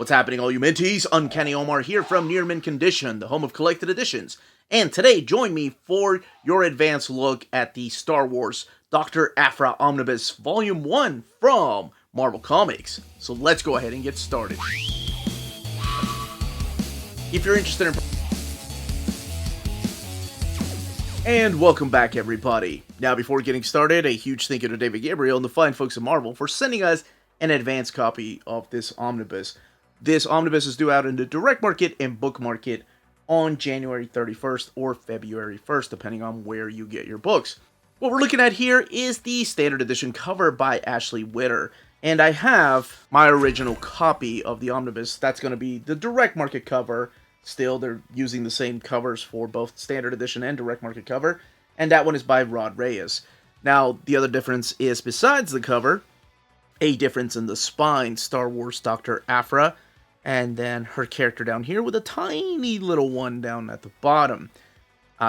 What's happening, all you minties? Uncanny Omar here from Near Mint Condition, the home of collected editions. And today, join me for your advanced look at the Star Wars Dr. Aphra Omnibus Volume 1 from Marvel Comics. So let's go ahead and get started. If you're interested in... And welcome back, everybody. Now, before getting started, a huge thank you to David Gabriel and the fine folks at Marvel for sending us an advanced copy of this omnibus. This omnibus is due out in the direct market and book market on January 31st or February 1st, depending on where you get your books. What we're looking at here is the standard edition cover by Ashley Witter. And I have my original copy of the omnibus. That's going to be the direct market cover. Still, they're using the same covers for both standard edition and direct market cover. And that one is by Rod Reyes. Now, the other difference is, besides the cover, a difference in the spine. Star Wars Dr. Aphra, and then her character down here with a tiny little one down at the bottom.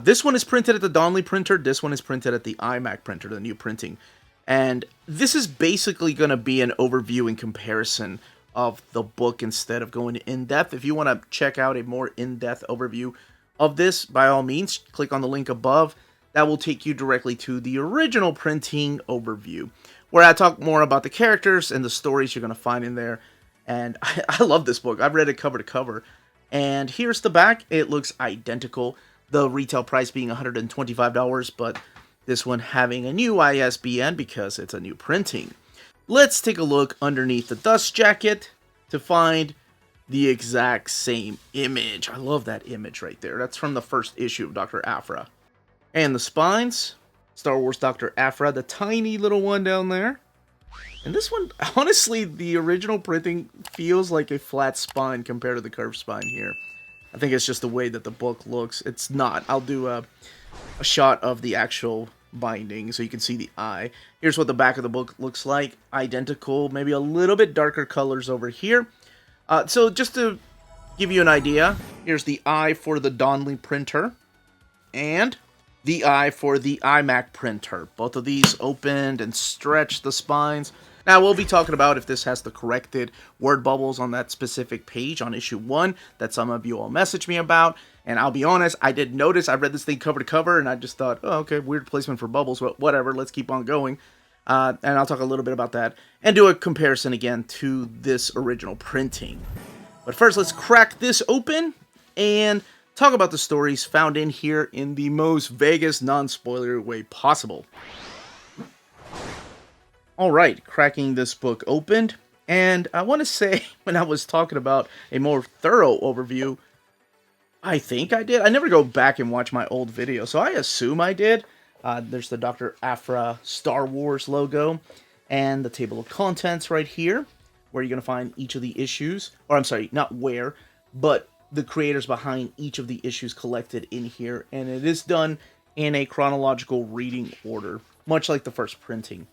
This one is printed at the Donnelly printer. This one is printed at the iMac printer, the new printing. And this is basically going to be an overview and comparison of the book instead of going in-depth. If you want to check out a more in-depth overview of this, by all means, click on the link above. That will take you directly to the original printing overview, where I talk more about the characters and the stories you're going to find in there. And I love this book. I've read it cover to cover. And here's the back. It looks identical. The retail price being $125, but this one having a new ISBN because it's a new printing. Let's take a look underneath the dust jacket to find the exact same image. I love that image right there. That's from the first issue of Dr. Aphra. And the spines, Star Wars Dr. Aphra, the tiny little one down there. And this one, honestly, the original printing feels like a flat spine compared to the curved spine here. I think it's just the way that the book looks. It's not. I'll do a shot of the actual binding so you can see the eye. Here's what the back of the book looks like. Identical, maybe a little bit darker colors over here. So just to give you an idea, here's the eye for the Donnelly printer and the eye for the iMac printer. Both of these opened and stretched the spines. Now, we'll be talking about if this has the corrected word bubbles on that specific page on issue 1 that some of you all messaged me about. And I'll be honest, I did notice. I read this thing cover to cover, and I just thought, oh, okay, weird placement for bubbles, but whatever, let's keep on going. And I'll talk a little bit about that and do a comparison again to this original printing. But first, let's crack this open and talk about the stories found in here in the most vaguest, non-spoiler way possible. Alright, cracking this book open, and I want to say, when I was talking about a more thorough overview, I think I did. I never go back and watch my old video, so I assume I did. There's the Dr. Aphra Star Wars logo, and the table of contents right here, where you're going to find each of the issues, or I'm sorry, not where, but the creators behind each of the issues collected in here, and it is done in a chronological reading order, much like the first printing.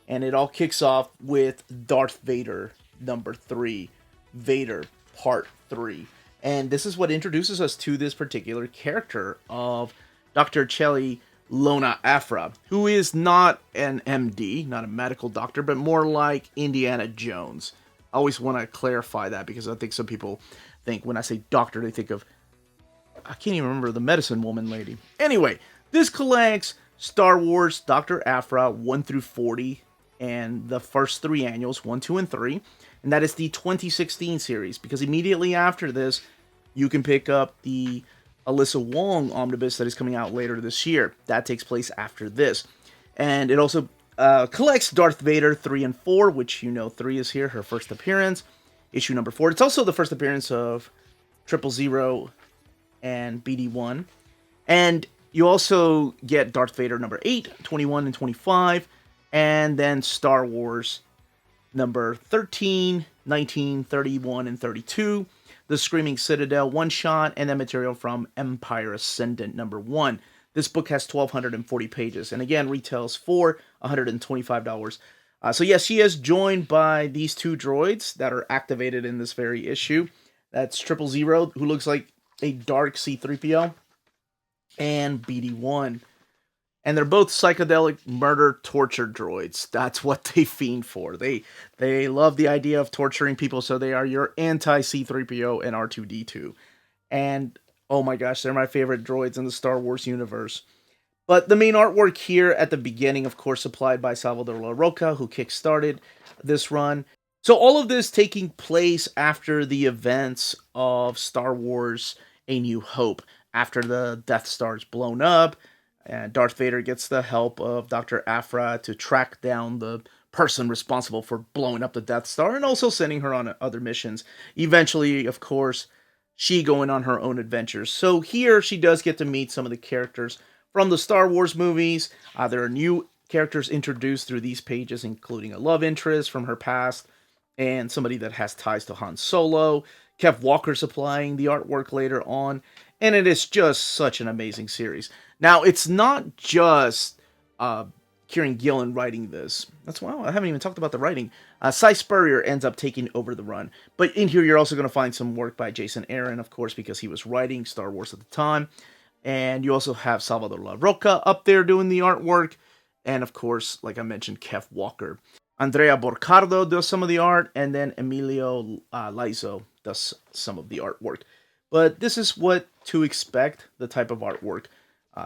And it all kicks off with Darth Vader, number 3, Vader, part 3. And this is what introduces us to this particular character of Dr. Chelly Lona Aphra, who is not an MD, not a medical doctor, but more like Indiana Jones. I always want to clarify that because I think some people think when I say doctor, they think of, I can't even remember the medicine woman lady. Anyway, this collects Star Wars Dr. Aphra 1 through 40 and the first 3 annuals, 1, 2, and 3. And that is the 2016 series, because immediately after this, you can pick up the Alyssa Wong omnibus that is coming out later this year. That takes place after this. And it also collects Darth Vader 3 and 4, which you know 3 is here, her first appearance. Issue number 4. It's also the first appearance of 000 and BD1. And you also get Darth Vader number 8, 21, and 25. And then Star Wars number 13, 19, 31, and 32. The Screaming Citadel one-shot, and then material from Empire Ascendant number 1. This book has 1,240 pages, and again, retails for $125. So yes, she is joined by these 2 droids that are activated in this very issue. That's 000, who looks like a dark C-3PO, and BD1. And they're both psychedelic murder torture droids. That's what they fiend for. They love the idea of torturing people, so they are your anti C-3PO and R2-D2. And oh my gosh, they're my favorite droids in the Star Wars universe. But the main artwork here at the beginning, of course, supplied by Salvador La Roca, who kickstarted this run. So all of this taking place after the events of Star Wars A New Hope. After the Death Star is blown up, and Darth Vader gets the help of Dr. Aphra to track down the person responsible for blowing up the Death Star and also sending her on other missions. Eventually, of course, she going on her own adventures. So here she does get to meet some of the characters from the Star Wars movies. There are new characters introduced through these pages, including a love interest from her past and somebody that has ties to Han Solo. Kev Walker supplying the artwork later on. And it is just such an amazing series. Now, it's not just Kieran Gillen writing this. That's wow, I haven't even talked about the writing. Cy Spurrier ends up taking over the run. But in here, you're also going to find some work by Jason Aaron, of course, because he was writing Star Wars at the time. And you also have Salvador La Roca up there doing the artwork. And of course, like I mentioned, Kev Walker. Andrea Borcardo does some of the art, and then Emilio Laizo does some of the artwork. But this is what to expect, the type of artwork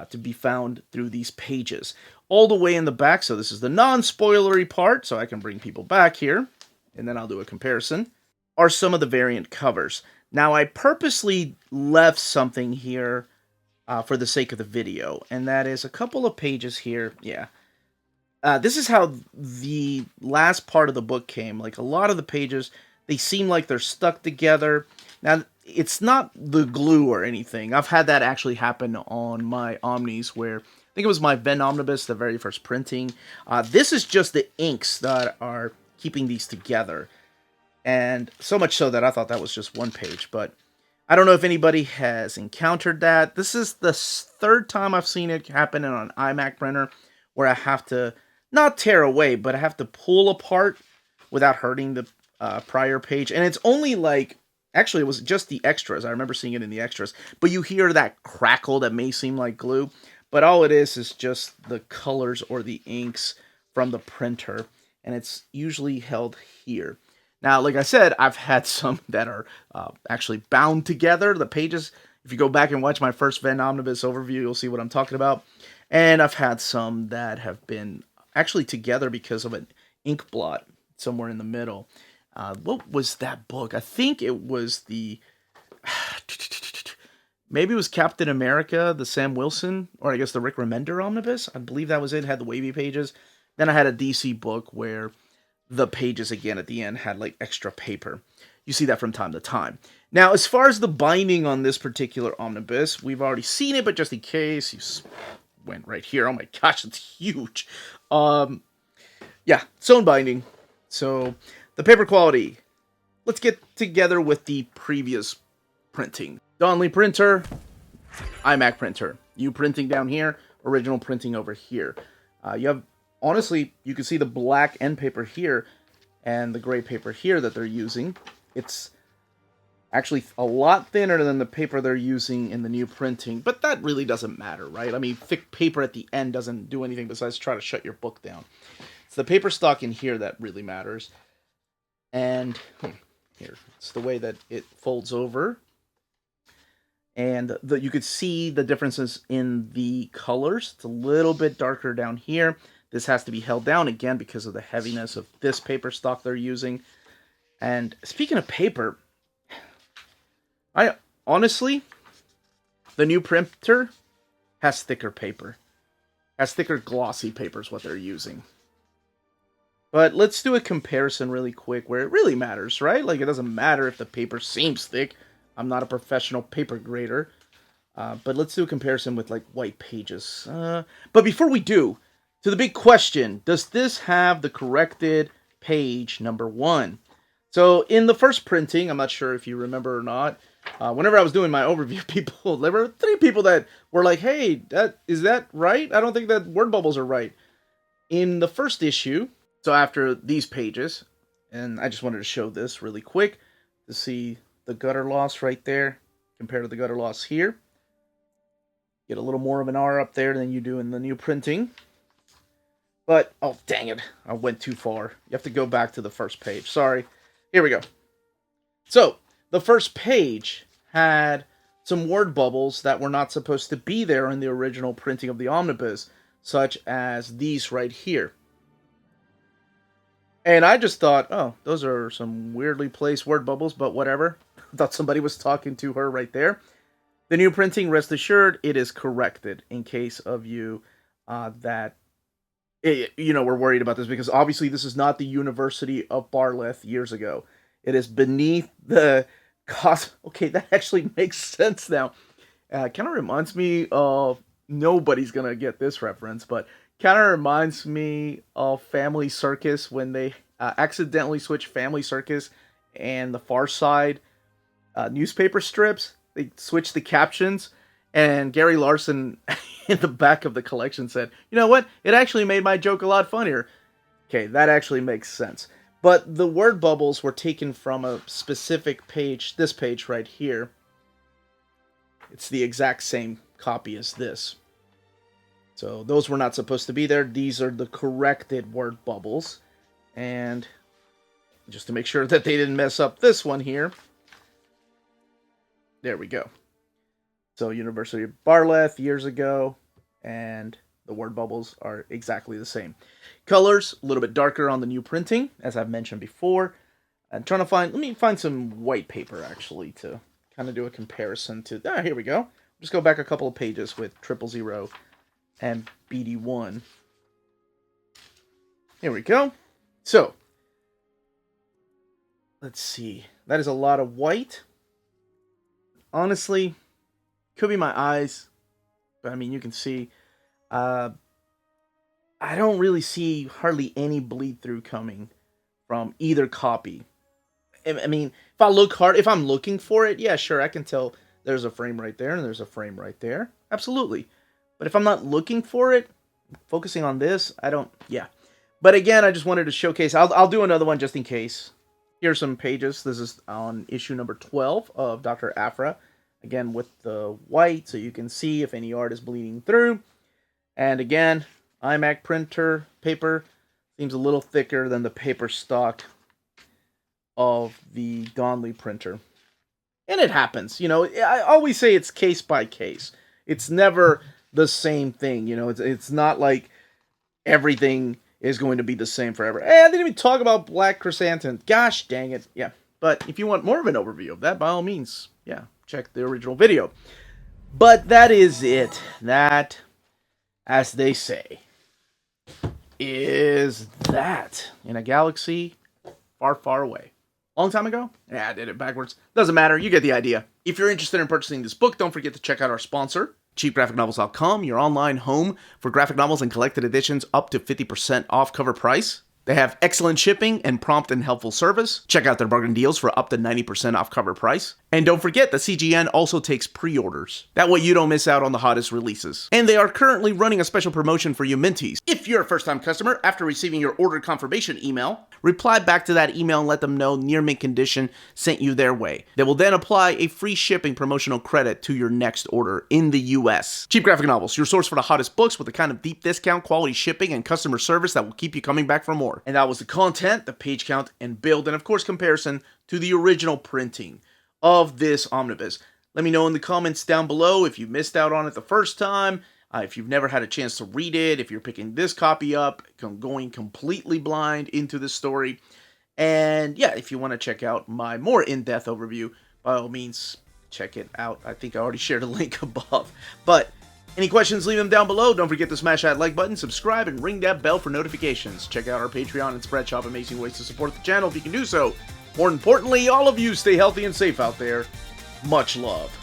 to be found through these pages. All the way in the back, so this is the non-spoilery part, so I can bring people back here, and then I'll do a comparison, are some of the variant covers. Now, I purposely left something here for the sake of the video, and that is a couple of pages here. Yeah. This is how the last part of the book came. Like, a lot of the pages, they seem like they're stuck together. Now, it's not the glue or anything. I've had that actually happen on my Omnis, where I think it was my Ven Omnibus, the very first printing. This is just the inks that are keeping these together. And so much so that I thought that was just one page, but I don't know if anybody has encountered that. This is the third time I've seen it happen on an iMac printer, where I have to not tear away, but I have to pull apart without hurting the prior page. And it's only like, actually it was just the extras. I remember seeing it in the extras. But you hear that crackle that may seem like glue. But all it is just the colors or the inks from the printer. And it's usually held here. Now, like I said, I've had some that are actually bound together. The pages, if you go back and watch my first Ven Omnibus overview, you'll see what I'm talking about. And I've had some that have been actually together because of an ink blot somewhere in the middle. What was that book? I think it was the... maybe it was Captain America, the Sam Wilson, or I guess the Rick Remender Omnibus. I believe that was it. It had the wavy pages. Then I had a DC book where the pages again at the end had like extra paper. You see that from time to time. Now, as far as the binding on this particular omnibus, we've already seen it, but just in case, you went right here. Oh my gosh, it's huge. Yeah, sewn binding. So, the paper quality. Let's get together with the previous printing. Donnelly printer, iMac printer. You printing down here, original printing over here. You have, honestly, you can see the black end paper here and the gray paper here that they're using. It's actually a lot thinner than the paper they're using in the new printing, but that really doesn't matter, right? I mean, thick paper at the end doesn't do anything besides try to shut your book down. It's the paper stock in here that really matters. And here, it's the way that it folds over. And you could see the differences in the colors. It's a little bit darker down here. This has to be held down again because of the heaviness of this paper stock they're using. And speaking of paper, I honestly, the new printer has thicker paper. Has thicker glossy paper is what they're using. But let's do a comparison really quick where it really matters, right? Like, it doesn't matter if the paper seems thick. I'm not a professional paper grader. But let's do a comparison with, like, white pages. But before we do, to the big question, does this have the corrected page number 1? So, in the first printing, I'm not sure if you remember or not, whenever I was doing my overview, there were 3 people that were like, hey, is that right? I don't think that word bubbles are right. In the first issue, so after these pages, and I just wanted to show this really quick to see the gutter loss right there compared to the gutter loss here. Get a little more of an R up there than you do in the new printing. But, oh, dang it. I went too far. You have to go back to the first page. Sorry. Here we go. So, the first page had some word bubbles that were not supposed to be there in the original printing of the omnibus, such as these right here. And I just thought, oh, those are some weirdly placed word bubbles, but whatever. I thought somebody was talking to her right there. The new printing, rest assured, it is corrected in case of you that, were worried about this, because obviously this is not the University of Barleth years ago. It is beneath the cost. Okay, that actually makes sense now. Kind of reminds me of, nobody's going to get this reference, but kind of reminds me of Family Circus when they accidentally switched Family Circus and the Far Side newspaper strips. They switched the captions, and Gary Larson in the back of the collection said, you know what? It actually made my joke a lot funnier. Okay, that actually makes sense. But the word bubbles were taken from a specific page, this page right here. It's the exact same copy as this. So those were not supposed to be there. These are the corrected word bubbles. And just to make sure that they didn't mess up this one here. There we go. So University of Barleth years ago, and the word bubbles are exactly the same. Colors, a little bit darker on the new printing, as I've mentioned before. I'm trying to let me find some white paper, actually, to kind of do a comparison to, here we go. Just go back a couple of pages with 000 and BD1. Here we go. So, let's see. That is a lot of white. Honestly, could be my eyes, but I mean, you can see, I don't really see hardly any bleed through coming from either copy. I mean, if I look hard, if I'm looking for it, yeah, sure, I can tell there's a frame right there and there's a frame right there. Absolutely. But if I'm not looking for it, focusing on this, yeah. But again, I just wanted to showcase, I'll do another one just in case. Here's some pages. This is on issue number 12 of Dr. Aphra. Again, with the white, so you can see if any art is bleeding through. And again, iMac printer paper seems a little thicker than the paper stock of the Donnelly printer. And it happens. I always say it's case by case. It's never the same thing. It's not like everything is going to be the same forever. Hey, I didn't even talk about Black Chrysanthemum. Gosh dang it. Yeah. But if you want more of an overview of that, by all means, yeah, check the original video. But that is it. That, as they say, is that in a galaxy far, far away. Long time ago? Yeah, I did it backwards. Doesn't matter. You get the idea. If you're interested in purchasing this book, don't forget to check out our sponsor, cheapgraphicnovels.com, your online home for graphic novels and collected editions up to 50% off cover price. They have excellent shipping and prompt and helpful service. Check out their bargain deals for up to 90% off cover price. And don't forget that CGN also takes pre-orders. That way you don't miss out on the hottest releases. And they are currently running a special promotion for you Minties. If you're a first-time customer, after receiving your order confirmation email, reply back to that email and let them know Near Mint Condition sent you their way. They will then apply a free shipping promotional credit to your next order in the US. Cheap Graphic Novels, your source for the hottest books with the kind of deep discount, quality shipping, and customer service that will keep you coming back for more. And that was the content, the page count, and build, and of course comparison to the original printing of this omnibus. Let me know in the comments down below if you missed out on it the first time, if you've never had a chance to read it, if you're picking this copy up, going completely blind into the story. And yeah, if you want to check out my more in-depth overview, by all means, check it out. I think I already shared a link above. But any questions, leave them down below. Don't forget to smash that like button, subscribe, and ring that bell for notifications. Check out our Patreon and Spreadshop, amazing ways to support the channel if you can do so. More importantly, all of you stay healthy and safe out there. Much love.